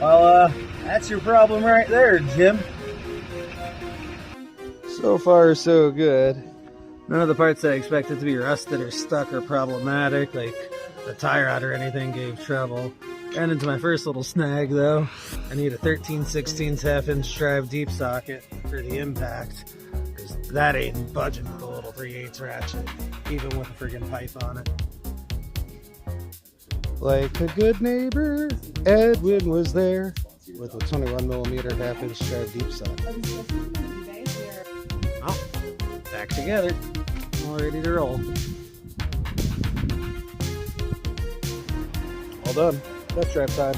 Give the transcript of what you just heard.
Well, that's your problem right there, Jim. So far, so good. None of the parts I expected to be rusted or stuck or problematic, like the tie rod or anything, gave trouble. Ran into my first little snag though. I need a 13/16 half-inch drive deep socket for the impact, because that ain't budging with a little 3/8 ratchet, even with a friggin' pipe on it. Like a good neighbor, Edwin was there with a 21mm half-inch drive deep socket. Oh, back together. All ready to roll. All done. Test drive time.